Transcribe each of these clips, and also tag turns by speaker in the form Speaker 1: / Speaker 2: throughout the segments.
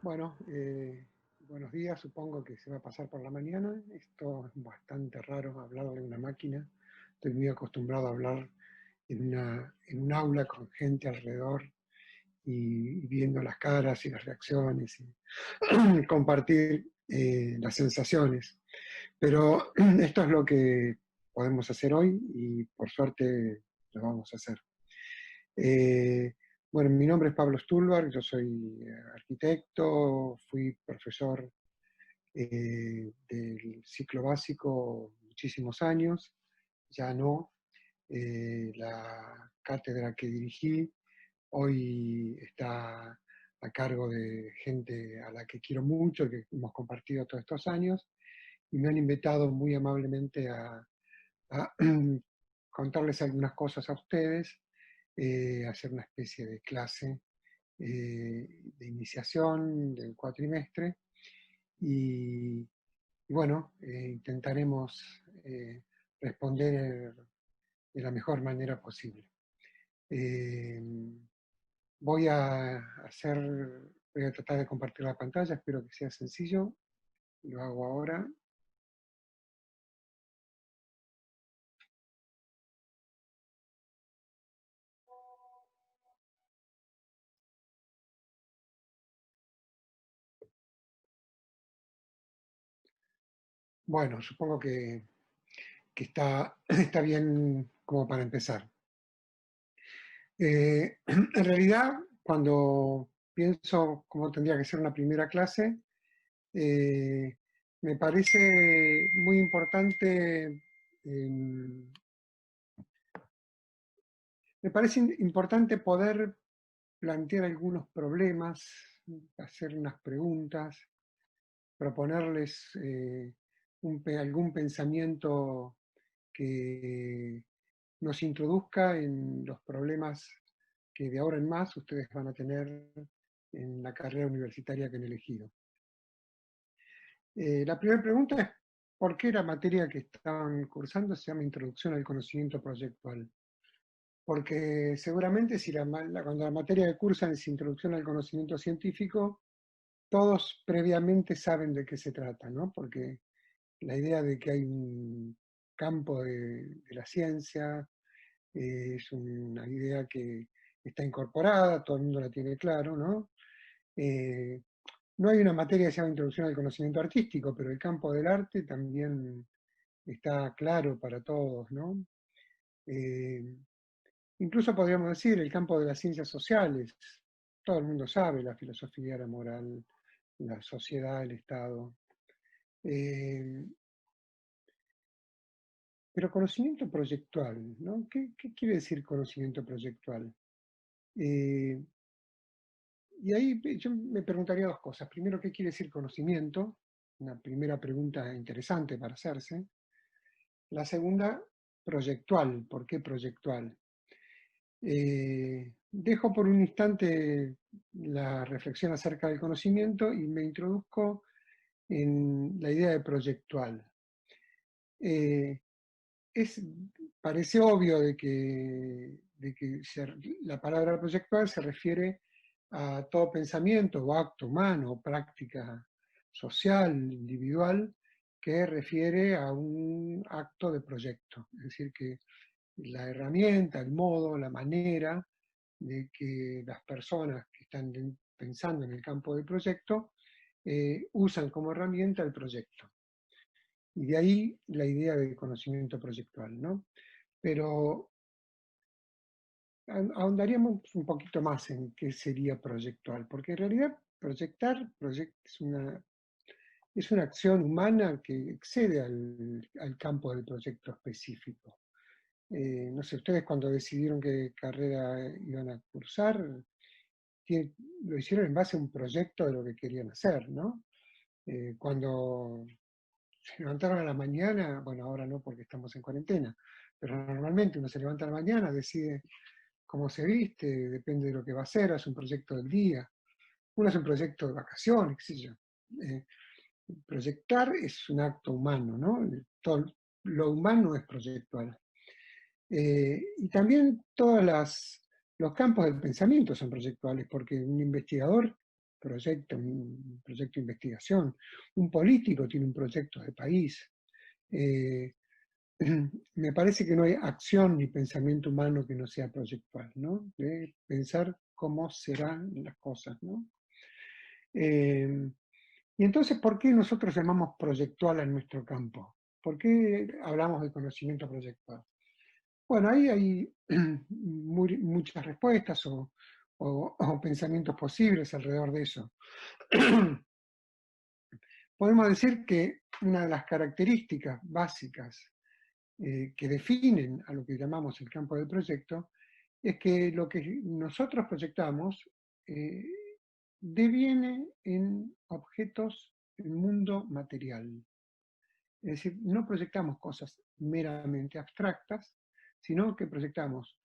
Speaker 1: Bueno, buenos días, supongo que se va a pasar por la mañana. Esto es bastante raro, hablarle a una máquina. Estoy muy acostumbrado a hablar en un aula con gente alrededor y viendo las caras y las reacciones y compartir las sensaciones. Pero esto es lo que podemos hacer hoy y por suerte lo vamos a hacer. Eh, bueno, mi nombre es Pablo Stulberg, yo soy arquitecto, fui profesor del ciclo básico muchísimos años, ya no. La cátedra que dirigí hoy está a cargo de gente a la que quiero mucho, que hemos compartido todos estos años, y me han invitado muy amablemente a contarles algunas cosas a ustedes, hacer una especie de clase de iniciación del cuatrimestre y bueno, intentaremos responder de la mejor manera posible. Eh, voy a voy a tratar de compartir la pantalla, espero que sea sencillo, lo hago ahora. Bueno, supongo que está bien como para empezar. En realidad, cuando pienso cómo tendría que ser una primera clase, eh, me parece muy importante, eh, me parece importante poder plantear algunos problemas, hacer unas preguntas, proponerles algún pensamiento que nos introduzca en los problemas que de ahora en más ustedes van a tener en la carrera universitaria que han elegido. La primera pregunta es, ¿por qué la materia que están cursando se llama Introducción al Conocimiento Proyectual? Porque seguramente si cuando la materia que cursan es Introducción al Conocimiento Científico, todos previamente saben de qué se trata, ¿no? Porque la idea de que hay un campo de la ciencia es una idea que está incorporada, todo el mundo la tiene claro, ¿no? Eh, no hay una materia que se llama Introducción al Conocimiento Artístico, pero el campo del arte también está claro para todos, ¿no? Eh, incluso podríamos decir el campo de las ciencias sociales. Todo el mundo sabe la filosofía, la moral, la sociedad, el Estado. Eh, pero conocimiento proyectual, ¿no? ¿Qué quiere decir conocimiento proyectual? Eh, y ahí yo me preguntaría dos cosas. Primero, ¿qué quiere decir conocimiento? Una primera pregunta interesante para hacerse. La segunda, proyectual. ¿Por qué proyectual? Dejo por un instante la reflexión acerca del conocimiento y me introduzco en la idea de proyectual. Eh, es, parece obvio de que la palabra proyectual se refiere a todo pensamiento o acto humano o práctica social, individual, que refiere a un acto de proyecto. Es decir, que la herramienta, el modo, la manera de que las personas que están pensando en el campo del proyecto usan como herramienta el proyecto. Y de ahí la idea de conocimiento proyectual, ¿no? Pero ahondaríamos un poquito más en qué sería proyectual, porque en realidad es una acción humana que excede al campo del proyecto específico. No sé, ustedes cuando decidieron qué carrera iban a cursar, lo hicieron en base a un proyecto de lo que querían hacer, ¿no? Cuando se levantaron a la mañana, bueno, ahora no porque estamos en cuarentena, pero normalmente uno se levanta a la mañana, decide cómo se viste, depende de lo que va a hacer, hace un proyecto del día. Uno hace un proyecto de vacaciones, qué sé yo. Eh, proyectar es un acto humano, ¿no? Todo lo humano es proyectual. Y también los campos del pensamiento son proyectuales, porque un investigador proyecta un proyecto de investigación, un político tiene un proyecto de país. Me parece que no hay acción ni pensamiento humano que no sea proyectual, ¿no? De pensar cómo serán las cosas, ¿no? Y entonces, ¿por qué nosotros llamamos proyectual a nuestro campo? ¿Por qué hablamos de conocimiento proyectual? Bueno, ahí hay muchas respuestas o pensamientos posibles alrededor de eso. Podemos decir que una de las características básicas que definen a lo que llamamos el campo del proyecto es que lo que nosotros proyectamos eh, deviene en objetos del mundo material. Es decir, no proyectamos cosas meramente abstractas, sino que proyectamos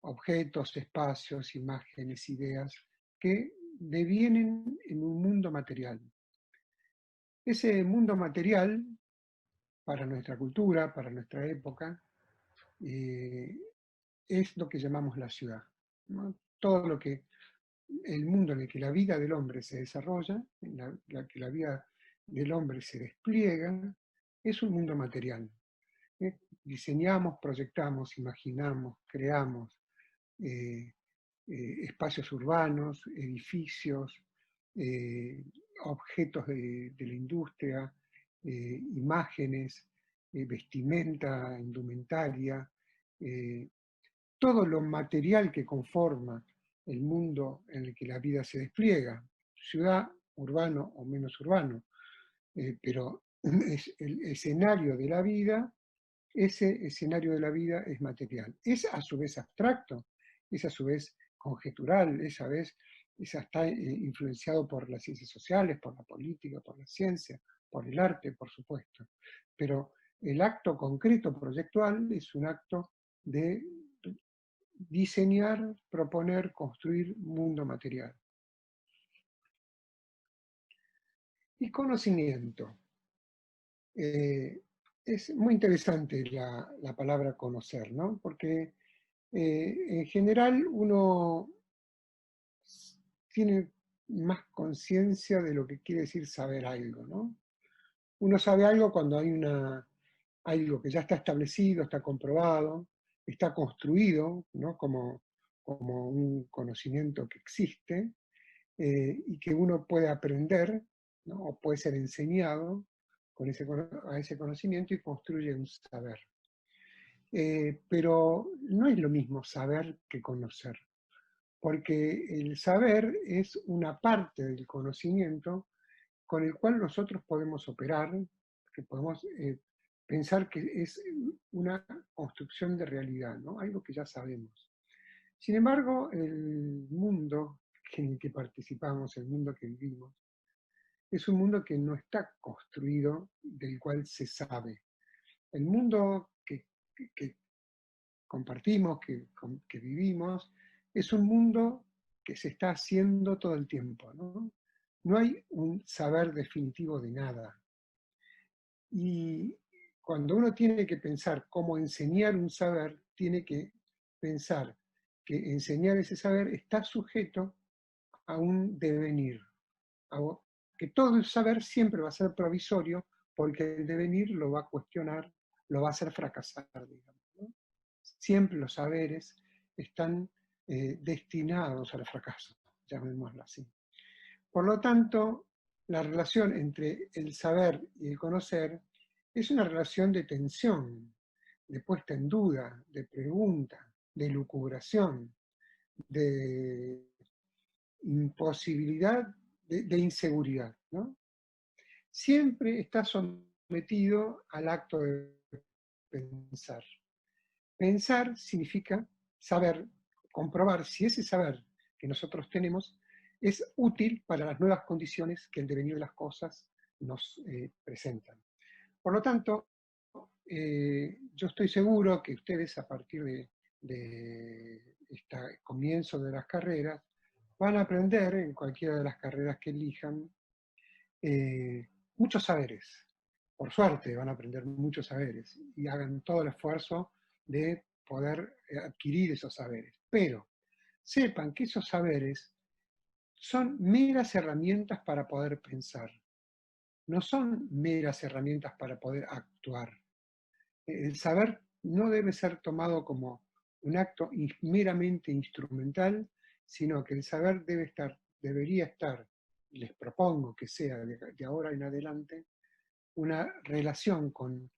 Speaker 1: objetos, espacios, imágenes, ideas que devienen en un mundo material. Ese mundo material, para nuestra cultura, para nuestra época, eh, es lo que llamamos la ciudad, ¿no? Todo lo que, el mundo en el que la vida del hombre se desarrolla, en que la vida del hombre se despliega, es un mundo material. Diseñamos, proyectamos, imaginamos, creamos eh, espacios urbanos, edificios, eh, objetos de la industria, imágenes, vestimenta, indumentaria, todo lo material que conforma el mundo en el que la vida se despliega, ciudad, urbano o menos urbano, pero es el escenario de la vida, ese escenario de la vida es material. Es a su vez abstracto, es a su vez conjetural, está influenciado por las ciencias sociales, por la política, por la ciencia, por el arte, por supuesto. Pero el acto concreto proyectual es un acto de diseñar, proponer, construir mundo material. Y conocimiento. Es muy interesante la palabra conocer, ¿no? Porque en general uno tiene más conciencia de lo que quiere decir saber algo, ¿no? Uno sabe algo cuando hay algo que ya está establecido, está comprobado, está construido, ¿no? Como un conocimiento que existe y que uno puede aprender, ¿no? O puede ser enseñado a ese conocimiento y construye un saber. Pero no es lo mismo saber que conocer, porque el saber es una parte del conocimiento con el cual nosotros podemos operar, que podemos pensar que es una construcción de realidad, ¿no? Algo que ya sabemos. Sin embargo, el mundo en el que participamos, el mundo que vivimos, es un mundo que no está construido, del cual se sabe. El mundo que compartimos, que vivimos, es un mundo que se está haciendo todo el tiempo, ¿no? No hay un saber definitivo de nada. Y cuando uno tiene que pensar cómo enseñar un saber, tiene que pensar que enseñar ese saber está sujeto a un devenir, a que todo el saber siempre va a ser provisorio porque el devenir lo va a cuestionar, lo va a hacer fracasar, digamos, ¿no? Siempre los saberes están destinados al fracaso, llamémoslo así. Por lo tanto, la relación entre el saber y el conocer es una relación de tensión, de puesta en duda, de pregunta, de lucubración, de imposibilidad, de inseguridad, ¿no? Siempre está sometido al acto de pensar. Pensar significa saber, comprobar si ese saber que nosotros tenemos es útil para las nuevas condiciones que el devenir de las cosas nos presentan. Por lo tanto, yo estoy seguro que ustedes a partir de este comienzo de las carreras van a aprender en cualquiera de las carreras que elijan muchos saberes. Por suerte van a aprender muchos saberes y hagan todo el esfuerzo de poder adquirir esos saberes. Pero sepan que esos saberes son meras herramientas para poder pensar, no son meras herramientas para poder actuar. El saber no debe ser tomado como un acto meramente instrumental, sino que el saber debería estar, les propongo que sea de ahora en adelante, una relación con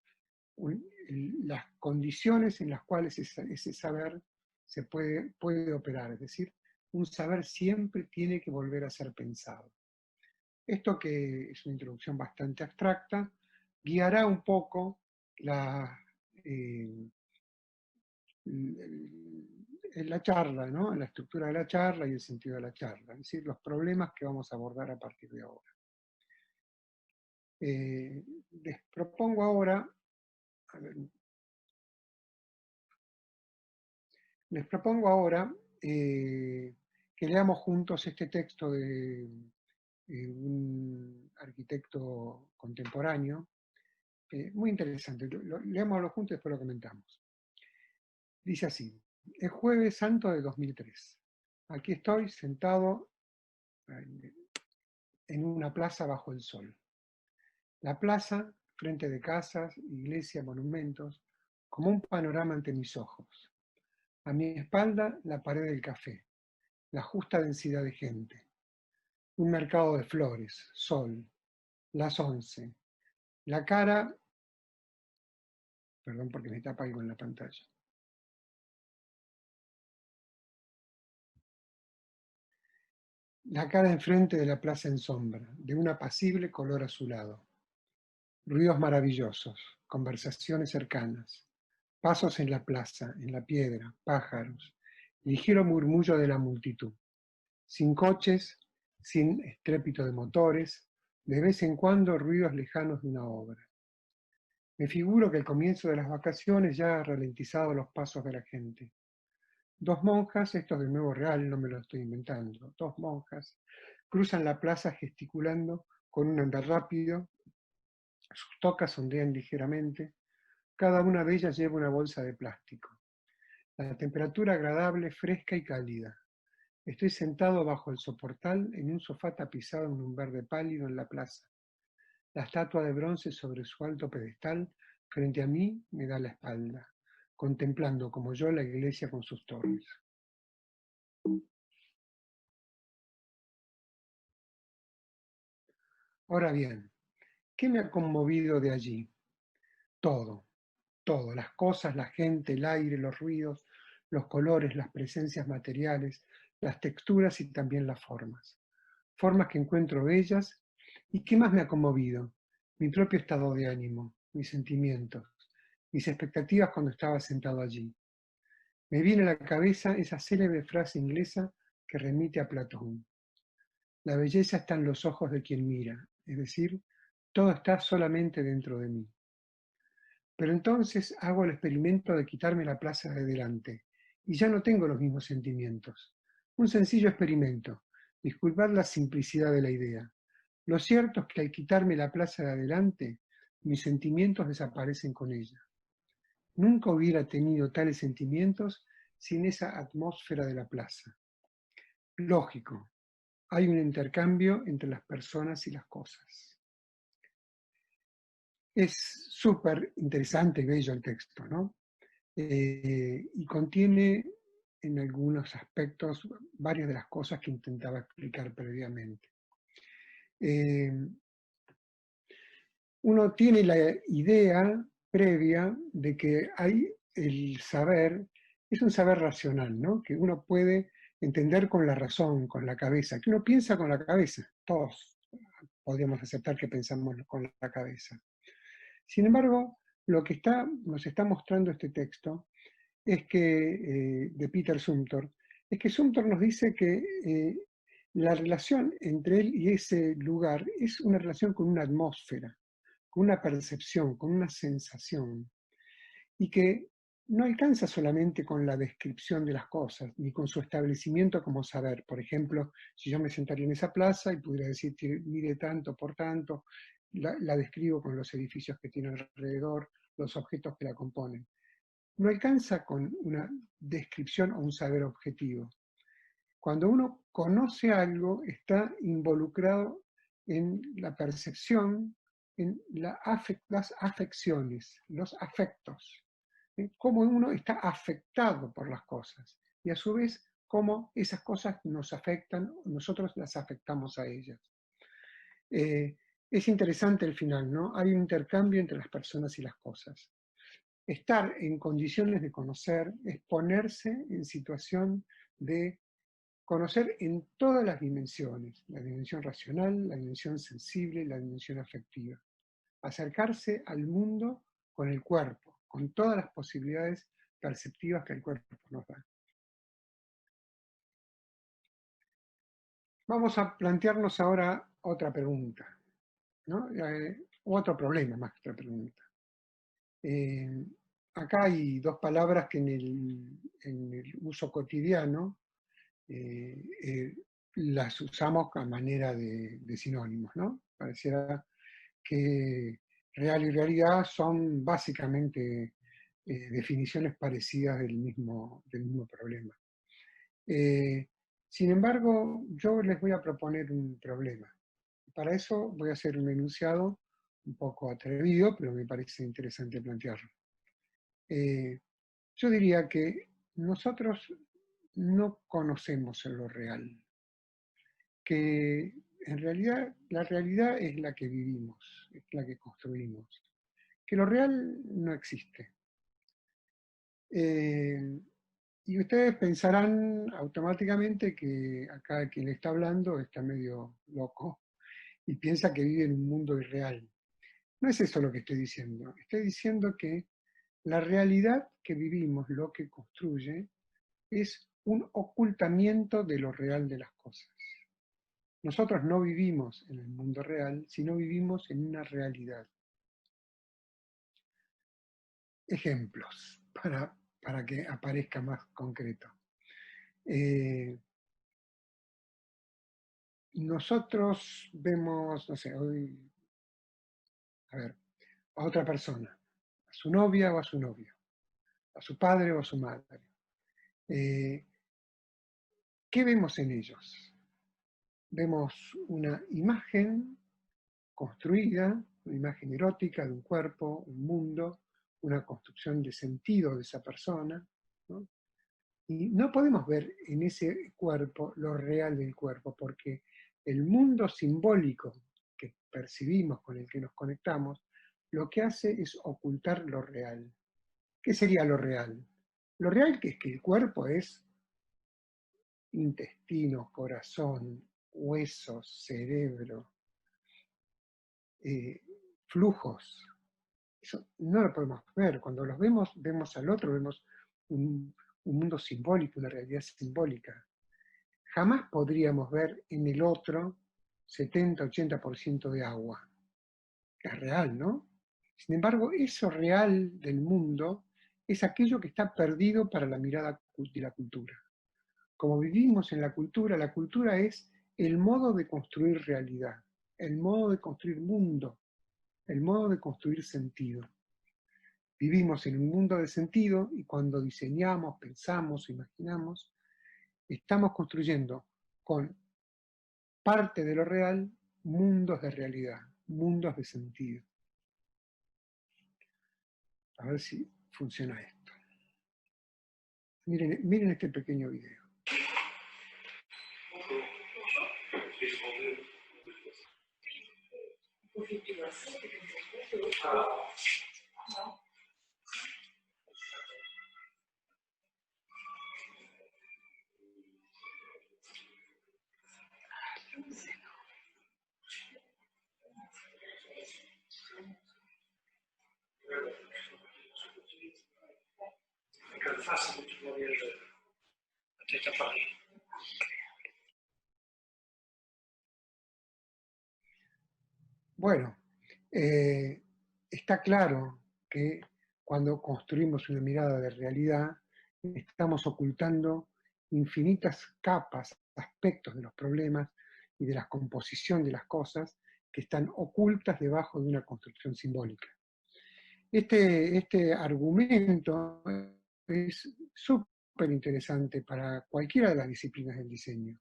Speaker 1: las condiciones en las cuales ese saber se puede operar. Es decir, un saber siempre tiene que volver a ser pensado. Esto, que es una introducción bastante abstracta, guiará un poco eh, la charla, ¿no? La estructura de la charla y el sentido de la charla, es decir, los problemas que vamos a abordar a partir de ahora. Les propongo ahora, a ver, les propongo ahora que leamos juntos este texto de un arquitecto contemporáneo, muy interesante. Leámoslo juntos y después lo comentamos. Dice así: el Jueves Santo de 2003. Aquí estoy sentado en una plaza bajo el sol. La plaza, frente de casas, iglesias, monumentos, como un panorama ante mis ojos. A mi espalda, la pared del café, la justa densidad de gente. Un mercado de flores, sol, las 11. La cara, perdón porque me tapa algo en la pantalla. La cara enfrente de la plaza en sombra, de un apacible color azulado. Ruidos maravillosos, conversaciones cercanas, pasos en la plaza, en la piedra, pájaros, ligero murmullo de la multitud. Sin coches, sin estrépito de motores, de vez en cuando ruidos lejanos de una obra. Me figuro que el comienzo de las vacaciones ya ha ralentizado los pasos de la gente. Dos monjas, esto es de nuevo real, no me lo estoy inventando, dos monjas cruzan la plaza gesticulando con un andar rápido, sus tocas ondean ligeramente, cada una de ellas lleva una bolsa de plástico. La temperatura agradable, fresca y cálida. Estoy sentado bajo el soportal en un sofá tapizado en un verde pálido en la plaza. La estatua de bronce sobre su alto pedestal frente a mí me da la espalda, contemplando como yo la iglesia con sus torres. Ahora bien, ¿qué me ha conmovido de allí? Todo, todo, las cosas, la gente, el aire, los ruidos, los colores, las presencias materiales, las texturas y también las formas. Formas que encuentro bellas. ¿Y qué más me ha conmovido? Mi propio estado de ánimo, mis sentimientos, mis expectativas cuando estaba sentado allí. Me viene a la cabeza esa célebre frase inglesa que remite a Platón. La belleza está en los ojos de quien mira, es decir, todo está solamente dentro de mí. Pero entonces hago el experimento de quitarme la plaza de delante y ya no tengo los mismos sentimientos. Un sencillo experimento. Disculpad la simplicidad de la idea. Lo cierto es que al quitarme la plaza de adelante, mis sentimientos desaparecen con ella. Nunca hubiera tenido tales sentimientos sin esa atmósfera de la plaza. Lógico, hay un intercambio entre las personas y las cosas. Es súper interesante y bello el texto, ¿no? Y contiene en algunos aspectos varias de las cosas que intentaba explicar previamente. Uno tiene la idea previa de que hay el saber, es un saber racional, ¿no? Que uno puede entender con la razón, con la cabeza, que uno piensa con la cabeza, todos podríamos aceptar que pensamos con la cabeza. Sin embargo, lo que nos está mostrando este texto es que, de Peter Zumthor, es que Zumthor nos dice que la relación entre él y ese lugar es una relación con una atmósfera, con una percepción, con una sensación, y que no alcanza solamente con la descripción de las cosas, ni con su establecimiento como saber. Por ejemplo, si yo me sentaría en esa plaza y pudiera decir que mide tanto por tanto, la describo con los edificios que tiene alrededor, los objetos que la componen. No alcanza con una descripción o un saber objetivo. Cuando uno conoce algo, está involucrado en la percepción, en las afecciones, los afectos, cómo uno está afectado por las cosas y a su vez cómo esas cosas nos afectan, nosotros las afectamos a ellas. Es interesante el final, ¿no? Hay un intercambio entre las personas y las cosas. Estar en condiciones de conocer es ponerse en situación de conocer en todas las dimensiones, la dimensión racional, la dimensión sensible, la dimensión afectiva. Acercarse al mundo con el cuerpo, con todas las posibilidades perceptivas que el cuerpo nos da. Vamos a plantearnos ahora otra pregunta, ¿no? Otro problema más que otra pregunta. Acá hay dos palabras que en el uso cotidiano las usamos a manera de sinónimos, ¿no? Pareciera que real y realidad son básicamente definiciones parecidas del mismo problema. Sin embargo, yo les voy a proponer un problema. Para eso voy a hacer un enunciado un poco atrevido, pero me parece interesante plantearlo. Yo diría que nosotros no conocemos en lo real, que en realidad la realidad es la que vivimos, es la que construimos, que lo real no existe. Y ustedes pensarán automáticamente que acá quien le está hablando está medio loco y piensa que vive en un mundo irreal. No es eso lo que estoy diciendo. Estoy diciendo que la realidad que vivimos, lo que construye, es un ocultamiento de lo real de las cosas. Nosotros no vivimos en el mundo real, sino vivimos en una realidad. Ejemplos, para que aparezca más concreto. Nosotros vemos, no sé, hoy, a otra persona, a su novia o a su novio, a su padre o a su madre. ¿Qué vemos en ellos? Vemos una imagen construida, una imagen erótica de un cuerpo, un mundo, una construcción de sentido de esa persona, ¿no? Y no podemos ver en ese cuerpo lo real del cuerpo, porque el mundo simbólico que percibimos, con el que nos conectamos, lo que hace es ocultar lo real. ¿Qué sería lo real? Lo real que es que el cuerpo es intestino, corazón, huesos, cerebro, flujos. Eso no lo podemos ver. Cuando los vemos, vemos al otro, vemos un mundo simbólico, una realidad simbólica. Jamás podríamos ver en el otro 70-80% de agua. Es real, ¿no? Sin embargo, eso real del mundo es aquello que está perdido para la mirada de la cultura. Como vivimos en la cultura es el modo de construir realidad, el modo de construir mundo, el modo de construir sentido. Vivimos en un mundo de sentido y cuando diseñamos, pensamos, imaginamos, estamos construyendo con parte de lo real mundos de realidad, mundos de sentido. A ver si funciona esto. Miren este pequeño video. Bueno, está claro que cuando construimos una mirada de realidad, estamos ocultando infinitas capas, aspectos de los problemas y de la composición de las cosas que están ocultas debajo de una construcción simbólica. Este argumento es súper súper interesante para cualquiera de las disciplinas del diseño,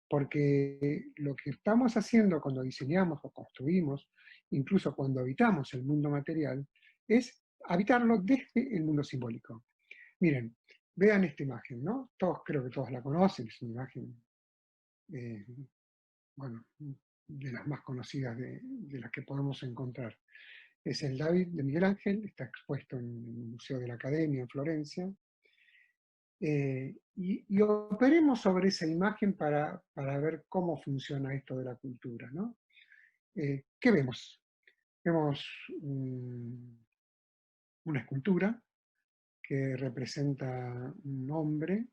Speaker 1: porque lo que estamos haciendo cuando diseñamos o construimos, incluso cuando habitamos el mundo material, es habitarlo desde el mundo simbólico. Miren, vean esta imagen, ¿no? Todos, creo que todos la conocen, es una imagen, eh, bueno, de las más conocidas de las que podemos encontrar. Es el David de Miguel Ángel, está expuesto en el Museo de la Academia en Florencia. Y operemos sobre esa imagen para ver cómo funciona esto de la cultura, ¿no? ¿Qué vemos? Vemos una escultura que representa un hombre,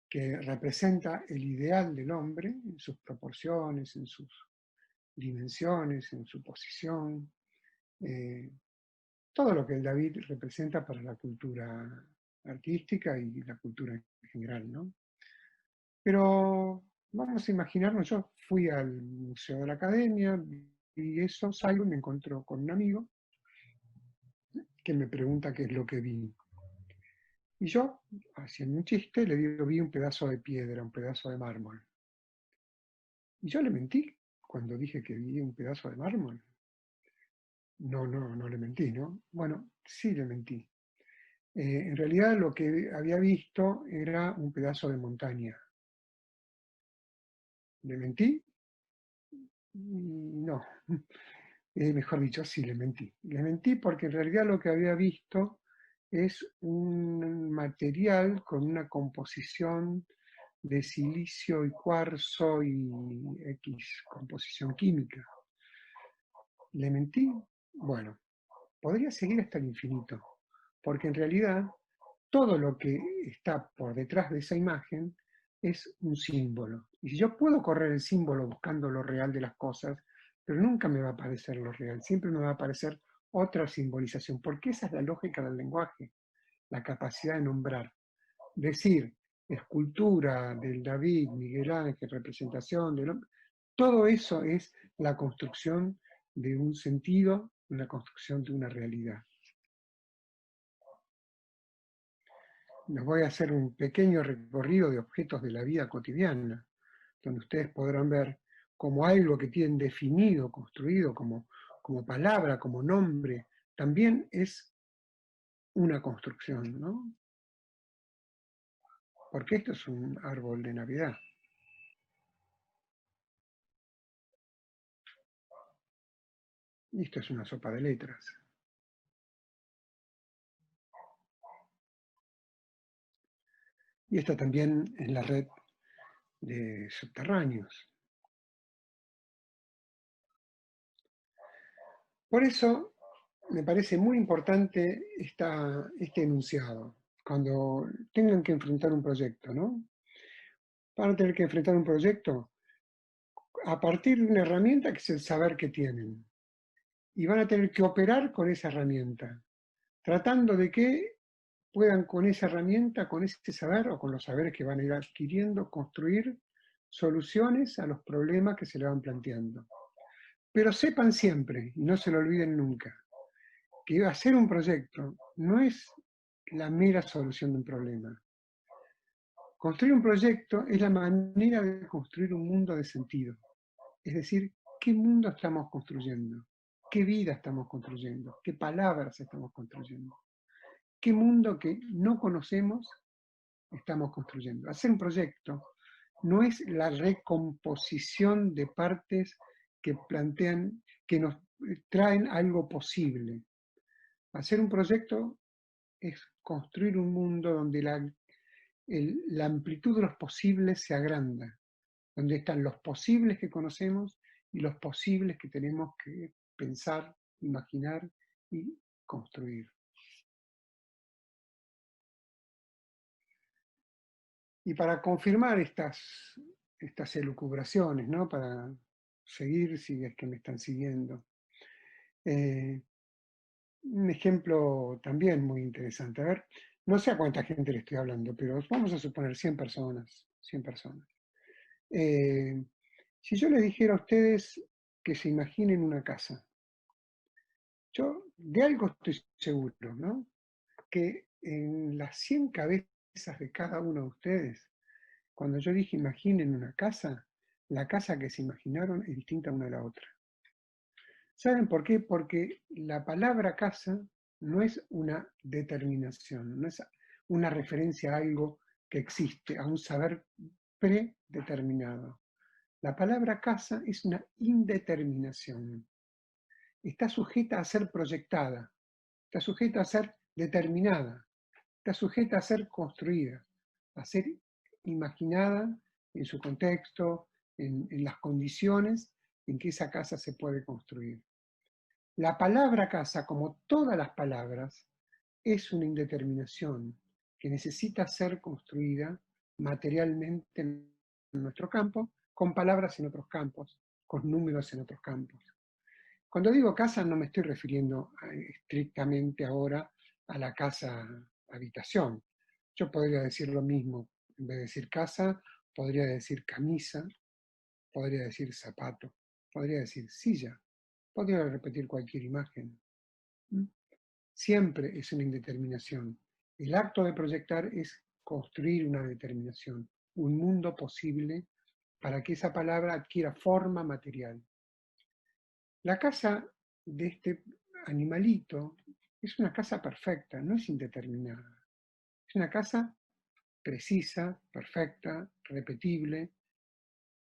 Speaker 1: que representa el ideal del hombre en sus proporciones, en sus dimensiones, en su posición, eh, todo lo que el David representa para la cultura artística y la cultura en general, ¿no? Pero vamos a imaginarnos, yo fui al Museo de la Academia y eso, salgo y me encuentro con un amigo que me pregunta qué es lo que vi. Y yo, haciendo un chiste, le digo, vi un pedazo de piedra, un pedazo de mármol. Y yo le mentí cuando dije que vi un pedazo de mármol. No le mentí, ¿no? Bueno, sí le mentí. En realidad lo que había visto era un pedazo de montaña. ¿Le mentí? No. Mejor dicho, sí, le mentí. Le mentí porque en realidad lo que había visto es un material con una composición de silicio y cuarzo y X composición química. ¿Le mentí? Bueno, podría seguir hasta el infinito, porque en realidad todo lo que está por detrás de esa imagen es un símbolo. Y si yo puedo correr el símbolo buscando lo real de las cosas, pero nunca me va a aparecer lo real, siempre me va a aparecer otra simbolización, porque esa es la lógica del lenguaje, la capacidad de nombrar. Decir, escultura del David, Miguel Ángel, representación del hombre, todo eso es la construcción de un sentido, la construcción de una realidad. Les voy a hacer un pequeño recorrido de objetos de la vida cotidiana, donde ustedes podrán ver cómo algo que tienen definido, construido como palabra, como nombre, también es una construcción, ¿no? Porque esto es un árbol de Navidad. Y esto es una sopa de letras. Y esta también es la red de subterráneos. Por eso me parece muy importante este enunciado, cuando tengan que enfrentar un proyecto, ¿no? Van a tener que enfrentar un proyecto a partir de una herramienta que es el saber que tienen. Y van a tener que operar con esa herramienta, tratando de que puedan con esa herramienta, con ese saber o con los saberes que van a ir adquiriendo, construir soluciones a los problemas que se le van planteando. Pero sepan siempre, y no se lo olviden nunca, que hacer un proyecto no es la mera solución de un problema. Construir un proyecto es la manera de construir un mundo de sentido. Es decir, ¿qué mundo estamos construyendo? ¿Qué vida estamos construyendo? ¿Qué palabras estamos construyendo? ¿Qué mundo que no conocemos estamos construyendo? Hacer un proyecto no es la recomposición de partes que plantean, que nos traen algo posible. Hacer un proyecto es construir un mundo donde la amplitud de los posibles se agranda, donde están los posibles que conocemos y los posibles que tenemos que pensar, imaginar y construir. Y para confirmar estas elucubraciones, ¿no? Para seguir si es que me están siguiendo, eh, un ejemplo también muy interesante. A ver, no sé a cuánta gente le estoy hablando, pero vamos a suponer 100 personas. 100 personas. Si yo les dijera a ustedes que se imaginen una casa, yo de algo estoy seguro, ¿no? Que en las 100 cabezas de cada uno de ustedes. Cuando yo dije imaginen una casa, la casa que se imaginaron es distinta una a la otra. ¿Saben por qué? Porque la palabra casa no es una determinación, no es una referencia a algo que existe, a un saber predeterminado. La palabra casa es una indeterminación. Está sujeta a ser proyectada, está sujeta a ser determinada, está sujeta a ser construida, a ser imaginada en su contexto, en las condiciones en que esa casa se puede construir. La palabra casa, como todas las palabras, es una indeterminación que necesita ser construida materialmente en nuestro campo, con palabras en otros campos, con números en otros campos. Cuando digo casa no me estoy refiriendo estrictamente ahora a la casa habitación. Yo podría decir lo mismo, en vez de decir casa, podría decir camisa, podría decir zapato, podría decir silla, podría repetir cualquier imagen. Siempre es una indeterminación. El acto de proyectar es construir una determinación, un mundo posible para que esa palabra adquiera forma material. La casa de este animalito es una casa perfecta, no es indeterminada. Es una casa precisa, perfecta, repetible,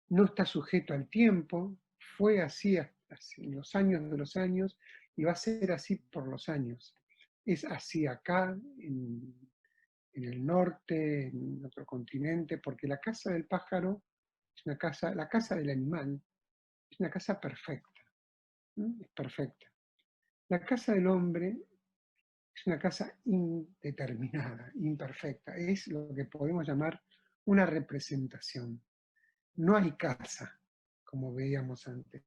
Speaker 1: no está sujeto al tiempo, fue así en los años de los años y va a ser así por los años. Es así acá, en el norte, en otro continente, porque la casa del pájaro es una casa, la casa del animal es una casa perfecta, ¿no? Es perfecta. La casa del hombre es una casa indeterminada, imperfecta, es lo que podemos llamar una representación. No hay casa, como veíamos antes.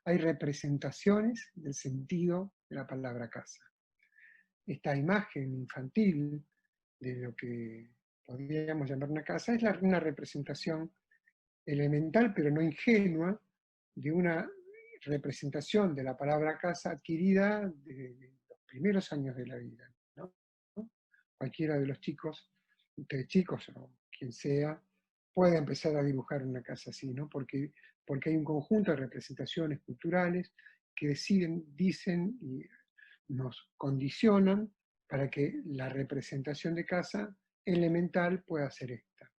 Speaker 1: Hay representaciones del sentido de la palabra casa. Esta imagen infantil de lo que podríamos llamar una casa es una representación elemental, pero no ingenua, de una representación de la palabra casa adquirida de los primeros años de la vida, ¿no? Cualquiera de los chicos, ustedes chicos o quien sea, puede empezar a dibujar una casa así, ¿no? Porque hay un conjunto de representaciones culturales que deciden, dicen y nos condicionan para que la representación de casa elemental pueda ser esta.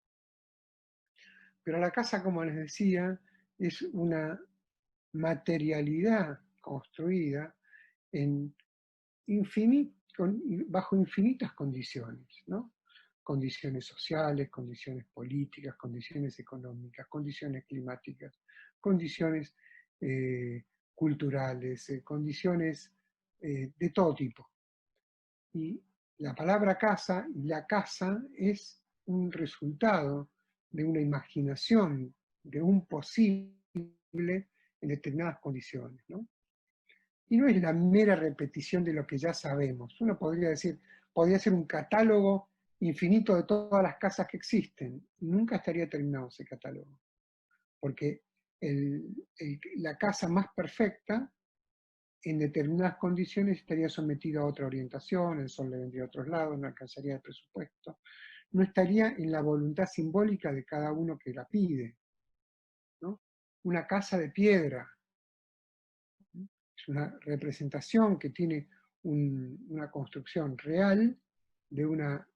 Speaker 1: Pero la casa, como les decía, es una materialidad construida en bajo infinitas condiciones, ¿no? Condiciones sociales, condiciones políticas, condiciones económicas, condiciones climáticas, condiciones culturales, condiciones de todo tipo. Y la palabra casa y la casa es un resultado de una imaginación, de un posible en determinadas condiciones, ¿no? Y no es la mera repetición de lo que ya sabemos. Uno podría decir, podría ser un catálogo infinito de todas las casas que existen. Nunca estaría terminado ese catálogo. Porque la casa más perfecta, en determinadas condiciones, estaría sometida a otra orientación, el sol le vendría a otros lados, no alcanzaría el presupuesto, no estaría en la voluntad simbólica de cada uno que la pide, ¿no? Una casa de piedra, ¿no? Es una representación que tiene una construcción real de una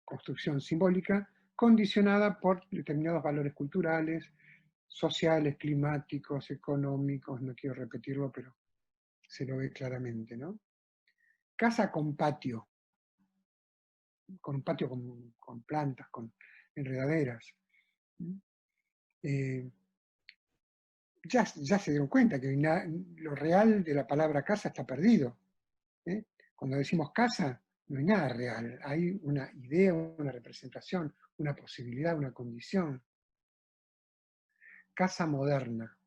Speaker 1: construcción simbólica condicionada por determinados valores culturales, sociales, climáticos, económicos, no quiero repetirlo, pero se lo ve claramente, ¿no? Casa con patio con plantas, con enredaderas. Ya se dieron cuenta que lo real de la palabra casa está perdido. Cuando decimos casa, no hay nada real, hay una idea, una representación, una posibilidad, una condición. Casa moderna.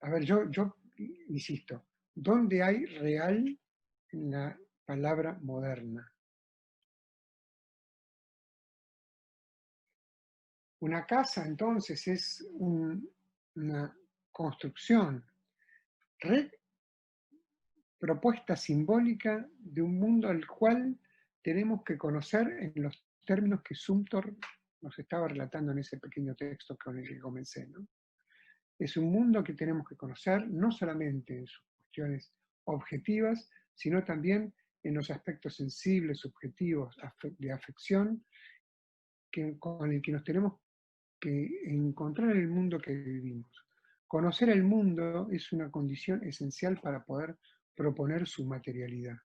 Speaker 1: A ver, yo insisto, ¿dónde hay real en la palabra moderna? Una casa entonces es una construcción, propuesta simbólica de un mundo al cual tenemos que conocer en los términos que Sumter nos estaba relatando en ese pequeño texto con el que comencé, ¿no? Es un mundo que tenemos que conocer no solamente en sus cuestiones objetivas, sino también en los aspectos sensibles, subjetivos, de afección, con el que nos tenemos que encontrar en el mundo que vivimos. Conocer el mundo es una condición esencial para poder proponer su materialidad.